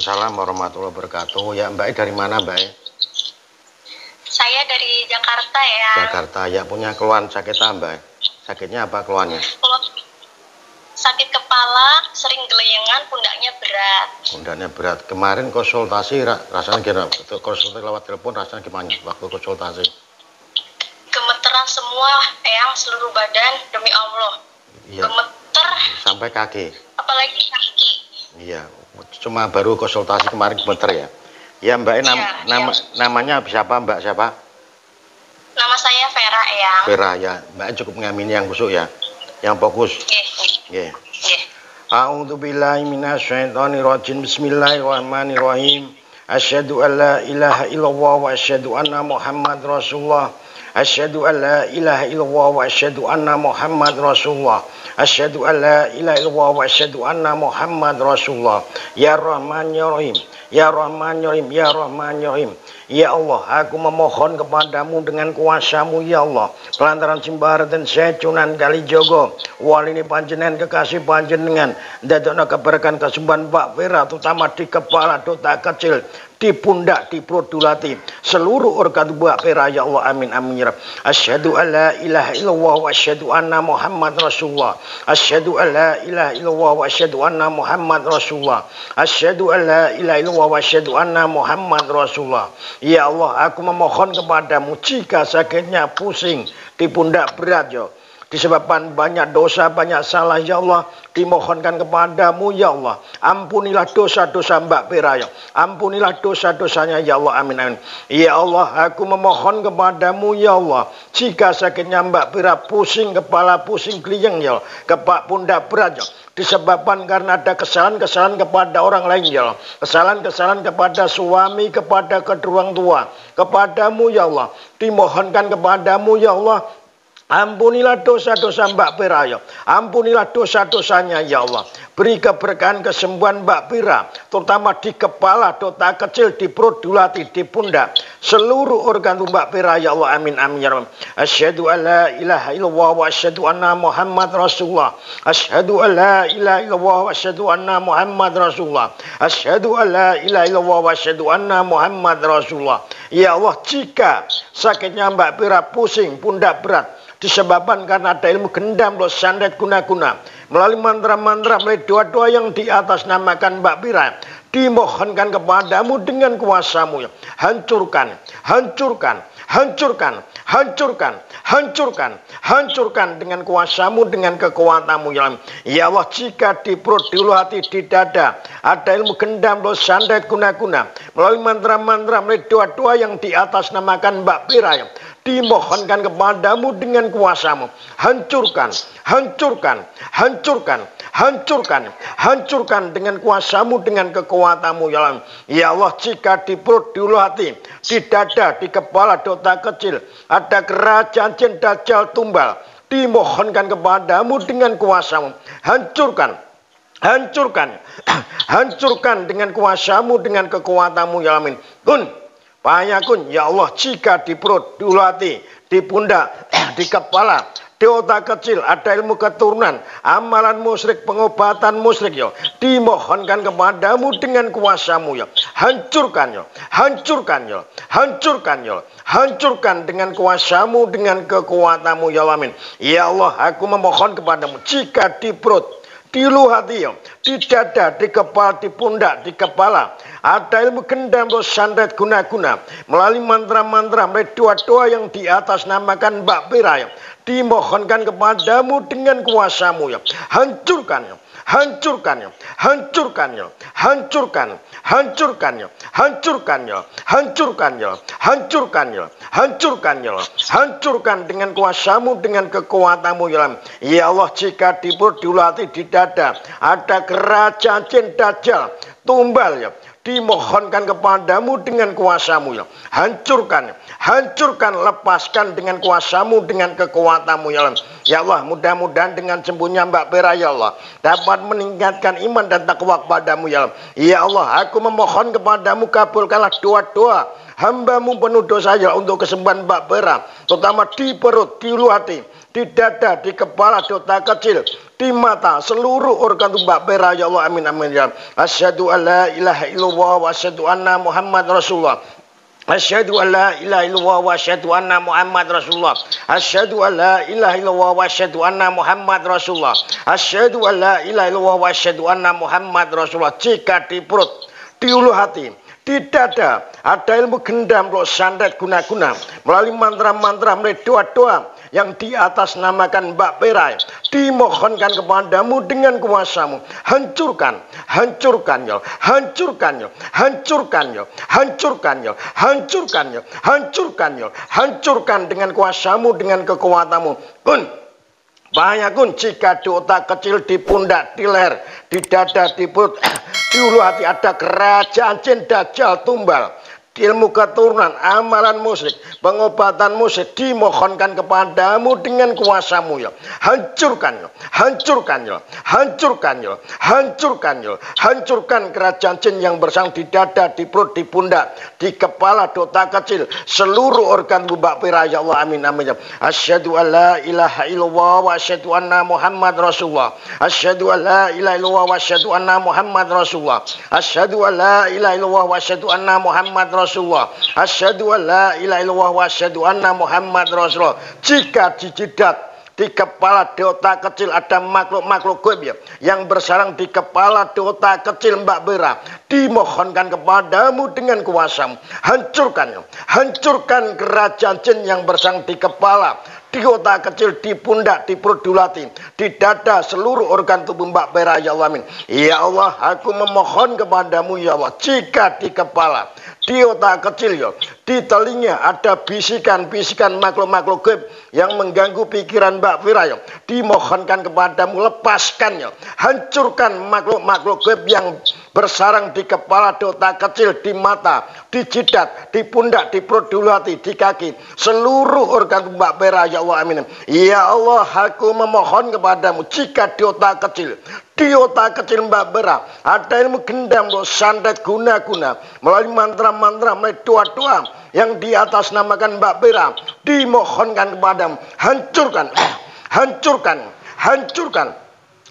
Waalaikumsalam warahmatullahi wabarakatuh. Ya Mbak, dari mana Mbak? Saya dari Jakarta ya. Jakarta. Ya, punya keluhan sakit Mbak? Sakitnya apa keluhannya? Sakit kepala, sering geleyengan, pundaknya berat. Pundaknya berat. Kemarin konsultasi rasanya gimana? Konsultasi lewat telepon rasanya gimana waktu konsultasi? Gemeteran semua, yang seluruh badan, demi Allah. Iya. Gemeter. Sampai kaki. Apalagi kaki. Iya. Cuma baru konsultasi kemarin gemeter ya. Ya Mbak, namanya siapa Mbak? Siapa? Nama saya Vera Eyang. Vera ya. Mbak cukup ngamini yang busuk ya. Yang fokus. Nggih. A'udzubillahi minasyaitonirrajim. Bismillahirrahmanirrahim. Asyhadu an la ilaha illallah wa asyhadu anna Muhammad Rasulullah. Asyhadu an la ilaha illallah wa asyhadu anna Muhammad Rasulullah. Asyhadu an la ilaha illallah wa asyhadu anna Muhammad Rasulullah. Ya Rahman ya Rahim. Ya Rahman ya Rahim. Ya Rahman ya Rahim. Ya Allah, aku memohon kepadamu dengan kuasamu ya Allah. Pelantaran Simbar dan Secunan Kalijogo, walini panjenengan kekasih panjenengan, dadokna keberkahan kesembuhan Mbak Vera, terutama di kepala, dota kecil, di pundak, di perut dulati, seluruh organ tubuh Mbak Vera ya Allah, amin amin ya Rabb. Asyhadu an la ilaha illallah wa asyhadu anna Muhammad Rasulullah. Asyhadu an la ilaha illallah wa asyhadu anna Muhammad Rasulullah. Asyhadu an la ilaha illallah wa asyhadu anna Muhammad Rasulullah. Ya Allah, aku memohon kepadamu jika sakitnya pusing di pundak berat ya, disebabkan banyak dosa, banyak salah ya Allah, dimohonkan kepadamu ya Allah. Ampunilah dosa-dosa Mbak Vera ya. Ampunilah dosa-dosanya ya Allah, amin amin. Ya Allah, aku memohon kepadamu ya Allah, jika sakitnya Mbak Vera pusing kepala, pusing geliyeng ya, kepala pundak berat ya, disebabkan karena ada kesalahan-kesalahan kepada orang lain ya Allah. Kesalahan-kesalahan kepada suami, kepada kedua orang tua, kepadamu ya Allah. Dimohonkan kepadamu ya Allah, ampunilah dosa-dosa Mbak Vera ya. Ampunilah dosa-dosanya ya Allah. Beri keberkahan kesembuhan Mbak Vera, terutama di kepala, dota kecil, di perut, dulati, di pundak, seluruh organ tubuh Mbak Vera ya Allah, amin amin ya Rabb. Asyhadu an la ilaha illallah wa asyhadu anna Muhammad Rasulullah. Asyhadu an la ilaha illallah wa asyhadu anna Muhammad Rasulullah. Asyhadu an la ilaha illallah wa asyhadu anna Muhammad Rasulullah. Ya Allah, jika sakitnya Mbak Vera pusing, pundak berat, disebabkan karena ada ilmu gendam, loh sandet guna-guna, melalui mantra-mantra, melalui doa-doa yang di atas namakan Mbak Vera, dimohonkan kepadamu dengan kuasamu ya. Hancurkan, hancurkan, hancurkan, hancurkan, hancurkan, hancurkan dengan kuasamu, dengan kekuatanmu ya Allah. Ya Allah, jika di perut, di ulu hati, di dada ada ilmu gendam, loh sandet guna-guna, melalui mantra-mantra, melalui doa-doa yang di atas namakan Mbak Vera ya, dimohonkan kepadamu dengan kuasamu. Hancurkan, hancurkan, hancurkan, hancurkan, hancurkan dengan kuasamu, dengan kekuatanmu ya Allah. Ya Allah, jika di perut, di ulu hati, di dada, di kepala, dota kecil ada kerajaan jin dajjal tumbal, dimohonkan kepadamu dengan kuasamu. Hancurkan, hancurkan, hancurkan dengan kuasamu, dengan kekuatanmu ya amin. Kun Payakun ya Allah, jika di perut, di ulu hati, di pundak, di kepala, di otak kecil ada ilmu keturunan, amalan musyrik, pengobatan musyrik ya, dimohonkan kepadamu dengan kuasamu ya. Hancurkan ya, hancurkan ya, hancurkan ya, hancurkan dengan kuasamu, dengan kekuatanmu ya amin. Ya Allah, aku memohon kepadamu jika di perut, di ulu hati ya, di dada, di kepala, di pundak, di kepala ada ilmu gendam, loh sandet guna-guna, melalui mantra-mantra, melalui doa-doa yang di atas namakan Mbak Vera ya, dimohonkan kepadamu dengan kuasamu ya. Hancurkan ya, hancurkan ya, hancurkan ya, hancurkan, hancurkan ya, hancurkan ya, hancurkan ya, hancurkan ya, hancurkan ya, hancurkan dengan kuasamu, dengan kekuatanmu ya Allah. Ya Allah, jika di perut, di ulu hati, di dada ada kerajaan jin dajjal tumbal ya, dimohonkan kepadamu dengan kuasamu ya. Hancurkan, hancurkan, lepaskan dengan kuasamu, dengan kekuatanmu ya Allah. Ya Allah, mudah-mudahan dengan sembuhnya Mbak Vera ya Allah dapat meningkatkan iman dan takwa kepadamu ya Allah. Ya Allah, aku memohon kepadamu, kabulkanlah doa-doa Hambamu penuh dosa ya untuk kesembuhan Mbak Bera, terutama di perut, di ulu hati, di dada, di kepala, di otak kecil, di mata, seluruh organ tubuh Mbak Bera ya Allah, amin amin ya. Asyhadu alla ilaha illallah wa asyhadu anna Muhammad Rasulullah. Asyhadu an la ilaha illallah wa asyhadu anna Muhammad Rasulullah. Asyhadu an la ilaha illallah wa asyhadu anna Muhammad Rasulullah. Asyhadu an la ilaha illallah wa asyhadu anna Muhammad Rasulullah. Jika di perut, di ulu hati, di dada ada ilmu gendam, roh santet guna-guna melalui mantra-mantra, melalui doa-doa yang di atas namakan Mbak Bera, dimohonkan kepadamu dengan kuasamu. Hancurkan, hancurkan ya, hancurkan ya, hancurkan ya, hancurkan ya, hancurkan ya, hancurkan ya, hancurkan dengan kuasamu, dengan kekuatanmu. Kun bahaya kun, jika di otak kecil, di pundak, di leher, di dada, di perut, di ulu hati ada kerajaan jin dajjal tumbal, ilmu keturunan, amalan musyrik, pengobatan musyrik, dimohonkan kepadamu dengan kuasamu ya. Hancurkan ya, hancurkan ya, hancurkan ya, hancurkan ya, hancurkan kerajaan jin yang bersarang di dada, di perut, di pundak, di kepala, di otak kecil, seluruh organ tubuh Mbak Bera ya Allah, amin amin ya. Asyhadu an la ilaha illallah wa asyhadu anna Muhammad Rasulullah. Asyhadu an la ilaha illallah wa asyhadu anna Muhammad Rasulullah. Asyhadu an la ilaha illallah wa asyhadu anna Muhammad Rasulullah. Asyhadu an la ilaha illallah wa asyhadu anna Muhammad Rasulullah. Jika di jidat, di kepala, di otak kecil ada makhluk-makhluk gaib ya, yang bersarang di kepala, di otak kecil Mbak Bera, dimohonkan kepadamu dengan kuasamu. Hancurkan ya, hancurkan kerajaan jin yang bersarang di kepala, di otak kecil, di pundak, di perut, di hati, di dada, seluruh organ tubuh Mbak Bera ya Allah, amin. Ya Allah, aku memohon kepadamu ya Allah, jika di kepala, di otak kecil ya, di telinga ada bisikan-bisikan makhluk-makhluk gaib yang mengganggu pikiran Mbak Bera ya, dimohonkan kepadamu, lepaskan ya, hancurkan makhluk-makhluk gaib yang bersarang di kepala, di otak kecil, di mata, di jidat, di pundak, di perut, di hati, di kaki, seluruh organ Mbak Bera ya Allah, amin. Ya Allah, aku memohon kepadamu, jika di otak kecil, di otak kecil Mbak Bera ada ilmu gendam, loh santet guna-guna melalui mantra-mantra, melalui doa-doa yang di atas namakan Mbak Bera, dimohonkan kepadamu. Hancurkan, hancurkan, hancurkan,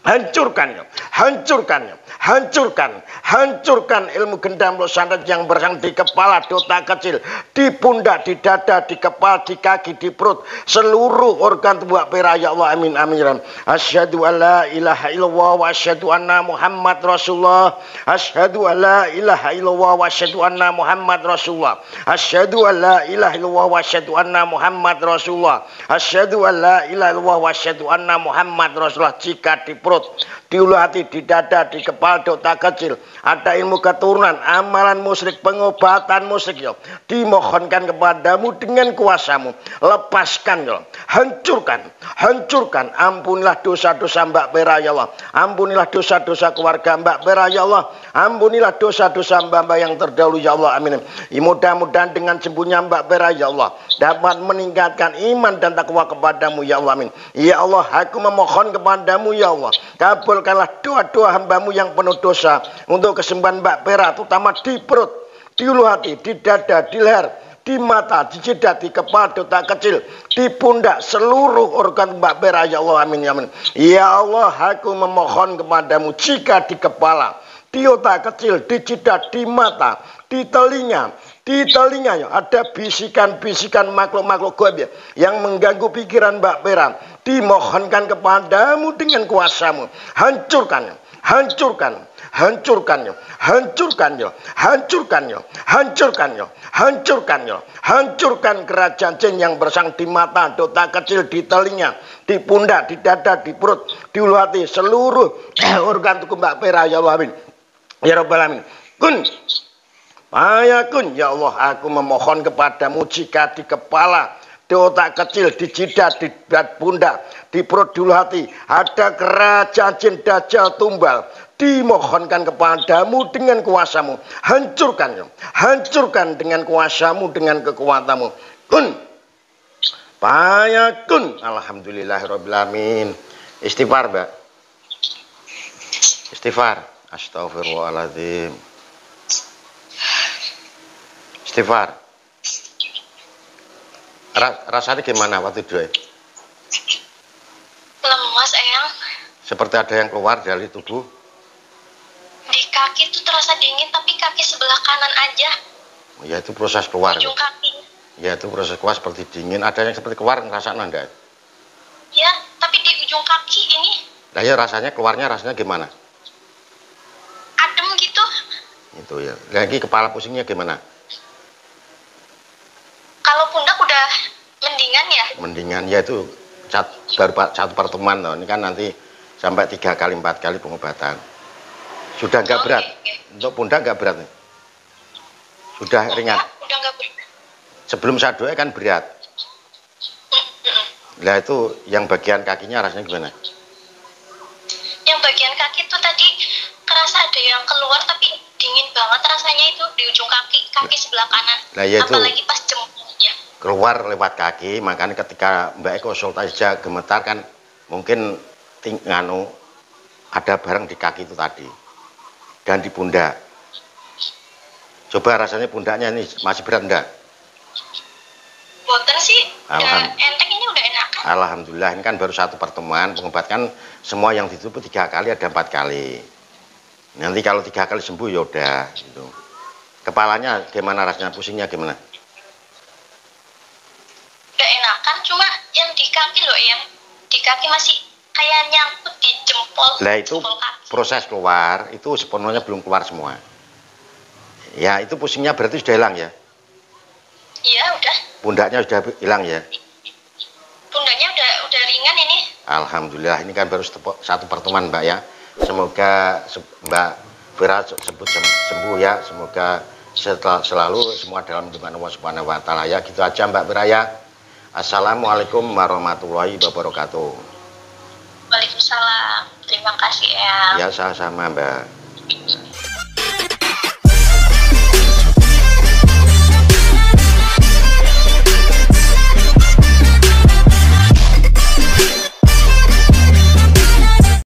hancurkan, hancurkan, hancurkan, hancurkan ilmu gendam, loh santet yang bersarang di kepala, di otak kecil, di pundak, di dada, di kepala, di kaki, di perut, seluruh organ tubuh Mbak Bera ya Allah, amin amin. Asyhadu an la ilaha illallah wa asyhadu anna Muhammad Rasulullah. Asyhadu an la ilaha illallah wa asyhadu anna Muhammad Rasulullah. Asyhadu an la ilaha illallah wa asyhadu anna Muhammad Rasulullah. Asyhadu an la ilaha illallah wa asyhadu anna Muhammad Rasulullah. Jika di perut, di ulu hati, di dada, di kepala, di otak kecil ada ilmu keturunan, amalan musyrik, pengobatan musyrik ya, dimohonkan kepadamu dengan kuasamu. Lepaskan ya, hancurkan, hancurkan. Ampunilah dosa-dosa Mbak Bera ya Allah, ampunilah dosa-dosa keluarga Mbak Bera ya Allah, ampunilah dosa-dosa Mbak yang terdahulu ya Allah, amin. Mudah-mudahan dengan sembuhnya Mbak Bera ya Allah dapat meningkatkan iman dan takwa kepadamu ya Allah, amin. Ya Allah, aku memohon kepadamu ya Allah, kabulkanlah doa-doa hambamu yang penuh dosa untuk kesembuhan Mbak Bera, terutama di perut, di ulu hati, di dada, di leher, di mata, di jidat, di kepala, di otak kecil, di pundak, seluruh organ Mbak Bera ya Allah, amin ya amin. Ya Allah, aku memohon kepadamu, jika di kepala, di otak kecil, di jidat, di mata, di telinganya ada bisikan-bisikan makhluk-makhluk gaib yang mengganggu pikiran Mbak Bera, dimohonkan kepadamu dengan kuasamu. Hancurkan, hancurkan, hancurkan, hancurkan, hancurkan, hancurkan, hancurkan, hancurkan kerajaan jin yang bersarang di mata, di otak kecil, di telinga, di pundak, di dada, di perut, di ulu hati, seluruh organ tubuh Mbak Bera ya Allah, amin. Ya Rabbal alamin. Kun ayakun ya Allah, aku memohon kepadamu, jika di kepala, di otak kecil, di jidat, di pundak, di perut, di ulu hati ada kerajaan jin dajjal tumbal, dimohonkan kepadamu dengan kuasamu. Hancurkan, hancurkan dengan kuasamu, dengan kekuatanmu. Kun payakun. Alhamdulillahirabbil alamin. Istighfar, Mbak. Istighfar. Astagfirullahaladzim. Istighfar. Rasanya gimana waktu itu? Lemas, Eyang. Seperti ada yang keluar dari tubuh? Di kaki tuh terasa dingin, tapi kaki sebelah kanan aja. Ya itu proses keluar. Ujung kaki. Ya itu proses keluar seperti dingin. Ada yang seperti keluar, ngerasain enggak? Ya, tapi di ujung kaki ini. Nah ya rasanya keluarnya rasanya gimana? Adem gitu. Itu ya. Lagi kepala pusingnya gimana? Kalau pundak udah mendingan ya? Mendingan ya itu baru satu pertemuan loh. Ini kan nanti sampai 3 kali 4 kali pengobatan. Sudah nggak berat. Okay. Untuk pundak nggak berat nih. Sudah ringan. Udah nggak berat. Sebelum shadow kan berat. Nah itu yang bagian kakinya rasanya gimana? Yang bagian kaki tuh tadi kerasa ada yang keluar tapi dingin banget rasanya itu di ujung kaki sebelah kanan. Nah, ya apalagi pas jemputnya. Keluar lewat kaki, makanya ketika Mbak Eko konsultasi aja gemetar kan mungkin ada barang di kaki itu tadi dan di pundak. Coba rasanya pundaknya ini masih berat enggak? Boten sih, enteng ini udah enakan. Alhamdulillah, ini kan baru satu pertemuan pengobatan, semua yang ditutup 3 kali ada 4 kali. Nanti kalau 3 kali sembuh ya udah gitu. Kepalanya gimana rasanya, pusingnya gimana? Udah enakan, cuma yang di kaki loh, yang di kaki masih kayak nyangkut di jempol. Nah itu proses keluar, itu sepenuhnya belum keluar semua. Ya itu pusingnya berarti sudah hilang ya? Iya udah. Pundaknya sudah hilang ya? Pundaknya udah ringan ini. Alhamdulillah, ini kan baru satu pertemuan Mbak ya. Semoga Mbak Vera sembuh ya. Semoga selalu semua dalam lindungan Allah Subhanahu wa taala ya. Gitu aja Mbak Vera ya. Assalamualaikum warahmatullahi wabarakatuh. Waalaikumsalam. Terima kasih ya. Ya sama-sama Mbak.